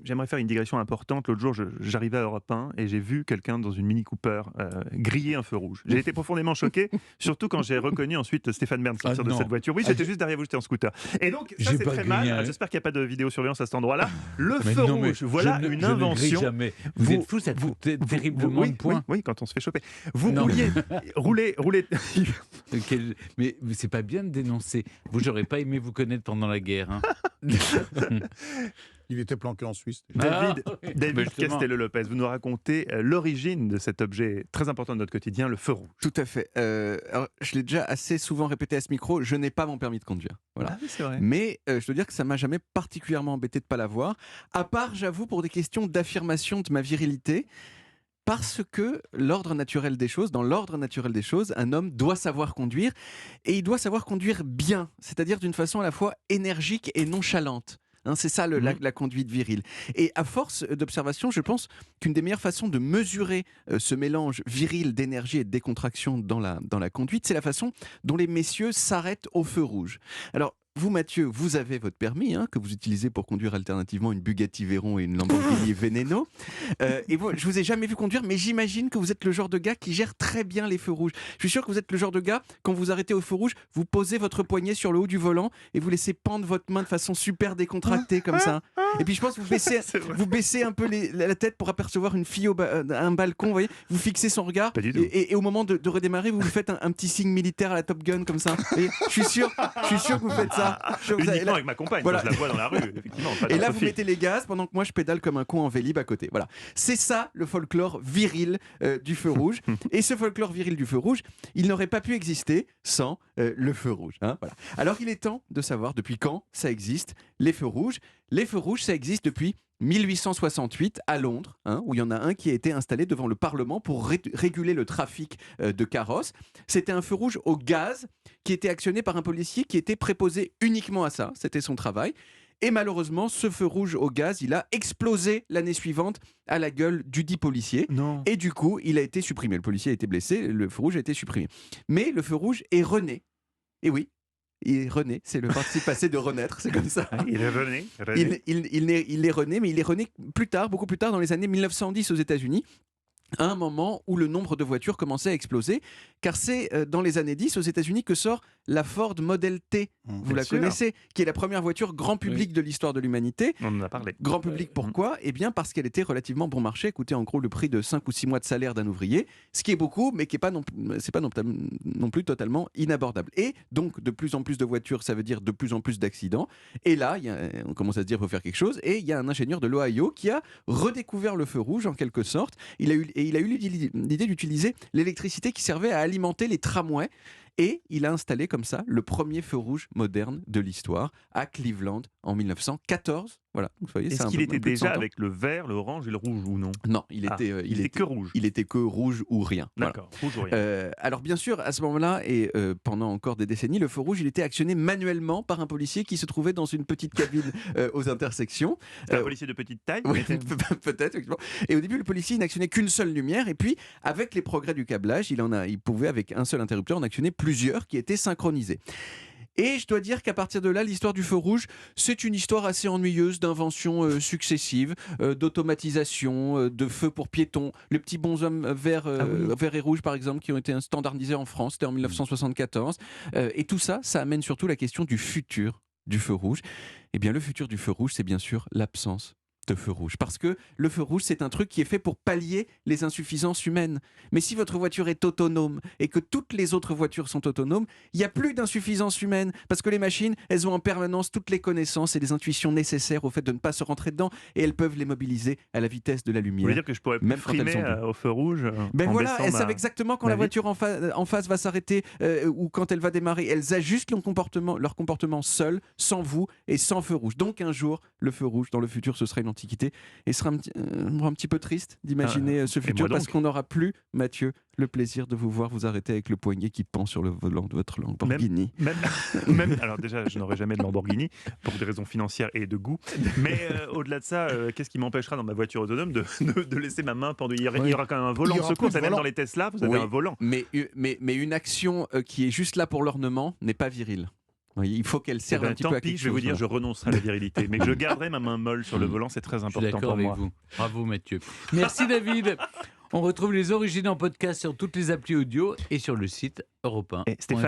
J'aimerais faire une digression importante. L'autre jour, j'arrivais à Europe 1 et j'ai vu quelqu'un dans une Mini Cooper griller un feu rouge. J'ai été profondément choqué, surtout quand j'ai reconnu ensuite Stéphane Bern Ah sortir de cette non. voiture. Oui, Ah, j'étais juste derrière vous, j'étais en scooter. Et donc, ça j'ai c'est pas très grillé mal. un- J'espère qu'il n'y a pas de vidéosurveillance à cet endroit-là. Le Mais feu non, mais rouge, voilà je ne, une je ne grille invention. jamais. Vous êtes fou, ça te fout terriblement oui, de points. oui, quand on se fait choper. Vous Non. roulez. Mais c'est pas bien de dénoncer. Vous, j'aurais pas aimé vous connaître pendant la guerre. Hein. Il était planqué en Suisse. David, Ah, oui. David Mais justement. Castello-Lopez, vous nous racontez l'origine de cet objet très important de notre quotidien, le feu rouge. Tout à fait. Alors, je l'ai déjà assez souvent répété à ce micro, je n'ai pas mon permis de conduire. Voilà. Ah oui, c'est vrai. Mais je dois dire que ça m'a jamais particulièrement embêté de ne pas l'avoir, à part, j'avoue, pour des questions d'affirmation de ma virilité, parce que l'ordre naturel des choses, dans l'ordre naturel des choses, un homme doit savoir conduire, et il doit savoir conduire bien, c'est-à-dire d'une façon à la fois énergique et nonchalante. Hein, c'est ça la conduite virile. Et à force d'observation, je pense qu'une des meilleures façons de mesurer ce mélange viril d'énergie et de décontraction dans la conduite, c'est la façon dont les messieurs s'arrêtent au feu rouge. Alors, vous, Mathieu, vous avez votre permis, que vous utilisez pour conduire alternativement une Bugatti Veyron et une Lamborghini Veneno. Et moi, je vous ai jamais vu conduire, mais j'imagine que vous êtes le genre de gars qui gère très bien les feux rouges. Je suis sûr que vous êtes le genre de gars, quand vous arrêtez au feu rouge, vous posez votre poignet sur le haut du volant et vous laissez pendre votre main de façon super décontractée comme ça. Et puis je pense que vous baissez un peu la tête pour apercevoir une fille à un balcon, vous voyez, vous fixez son regard Pas du tout. et au moment de redémarrer, vous faites un petit signe militaire à la Top Gun comme ça. Et je suis sûr que vous faites ça. Uniquement avec ma compagne, Voilà. quand je la vois dans la rue, effectivement. pas Et dans là, Sophie. vous mettez les gaz pendant que moi, je pédale comme un con en vélib à côté. Voilà. C'est ça, le folklore viril du feu rouge. Et ce folklore viril du feu rouge, il n'aurait pas pu exister sans le feu rouge. Voilà. Alors, il est temps de savoir depuis quand ça existe, les feux rouges. Les feux rouges, ça existe depuis 1868 à Londres, où il y en a un qui a été installé devant le Parlement pour réguler le trafic de carrosses. C'était un feu rouge au gaz qui était actionné par un policier qui était préposé uniquement à ça. C'était son travail. Et malheureusement, ce feu rouge au gaz, il a explosé l'année suivante à la gueule du dit policier. Non. Et du coup, il a été supprimé. Le policier a été blessé, le feu rouge a été supprimé. Mais le feu rouge est rené. Et oui, il est rené. C'est le participe passé de renaître, c'est comme ça. Il est René. Il est rené, mais il est rené plus tard, beaucoup plus tard, dans les années 1910 aux États-Unis, à un moment où le nombre de voitures commençait à exploser, car c'est dans les années 10 aux États-Unis que sort la Ford Model T, vous Bien la sûr. connaissez, qui est la première voiture grand public de l'histoire de l'humanité. On en a parlé. Grand public, pourquoi Eh bien parce qu'elle était relativement bon marché, elle coûtait en gros le prix de 5 ou 6 mois de salaire d'un ouvrier, ce qui est beaucoup, mais qui n'est pas, non plus totalement inabordable. Et donc, de plus en plus de voitures, ça veut dire de plus en plus d'accidents. Et là, on commence à se dire qu'il faut faire quelque chose, et il y a un ingénieur de l'Ohio qui a redécouvert le feu rouge, en quelque sorte. Il a eu l'idée d'utiliser l'électricité qui servait à alimenter les tramways. Et il a installé comme ça le premier feu rouge moderne de l'histoire à Cleveland en 1914. Voilà, vous voyez, c'est Est-ce un qu'il peu était plus de 100 déjà ans. avec le vert, l'orange et le rouge ou non? Non, il était que rouge. Il était que rouge ou rien. Voilà. D'accord, rouge ou rien. Alors bien sûr, à ce moment-là et pendant encore des décennies, le feu rouge, il était actionné manuellement par un policier qui se trouvait dans une petite cabine aux intersections. C'est un policier de petite taille. Oui, mais- peut-être, effectivement. Et au début, le policier n'actionnait qu'une seule lumière. Et puis, avec les progrès du câblage, il pouvait, avec un seul interrupteur, en actionner plusieurs qui étaient synchronisés. Et je dois dire qu'à partir de là, l'histoire du feu rouge, c'est une histoire assez ennuyeuse d'inventions successives, d'automatisation, de feux pour piétons. Les petits bonshommes verts, verts et rouges, par exemple, qui ont été standardisés en France, c'était en 1974. Et tout ça, ça amène surtout la question du futur du feu rouge. Eh bien, le futur du feu rouge, c'est bien sûr l'absence de feu rouge. Parce que le feu rouge, c'est un truc qui est fait pour pallier les insuffisances humaines. Mais si votre voiture est autonome et que toutes les autres voitures sont autonomes, il n'y a plus d'insuffisance humaine. Parce que les machines, elles ont en permanence toutes les connaissances et les intuitions nécessaires au fait de ne pas se rentrer dedans et elles peuvent les mobiliser à la vitesse de la Vous voulez lumière. dire que je pourrais Même quand elles frimer sont bleues. au feu rouge Ben en voilà, baissant elles ma- savent exactement quand ma la vitre voiture en face va s'arrêter ou quand elle va démarrer. Elles ajustent leur comportement seul, sans vous et sans feu rouge. Donc un jour, le feu rouge, dans le futur, ce sera une antiquité. Et ce sera un petit peu triste d'imaginer ce et futur moi donc. parce qu'on n'aura plus, Mathieu, le plaisir de vous voir vous arrêter avec le poignet qui pend sur le volant de votre Lamborghini. Alors déjà, je n'aurai jamais de Lamborghini pour des raisons financières et de goût. Mais au-delà de ça, qu'est-ce qui m'empêchera dans ma voiture autonome de laisser ma main pendue? Il y aura quand même un volant Il y de aura secours. plus de Ça, même volant. dans les Tesla, vous avez Oui. un volant. Mais une action qui est juste là pour l'ornement n'est pas virile. Oui, il faut qu'elle Eh serve ben, un petit tant peu à pis, quelque je vais vous chose. dire, je renoncerai à la virilité. Mais je garderai ma main molle sur le volant, c'est très Je suis important d'accord pour avec moi. vous. Bravo Mathieu. Merci David. On retrouve les origines en podcast sur toutes les applis audio et sur le site europe Et Stéphane,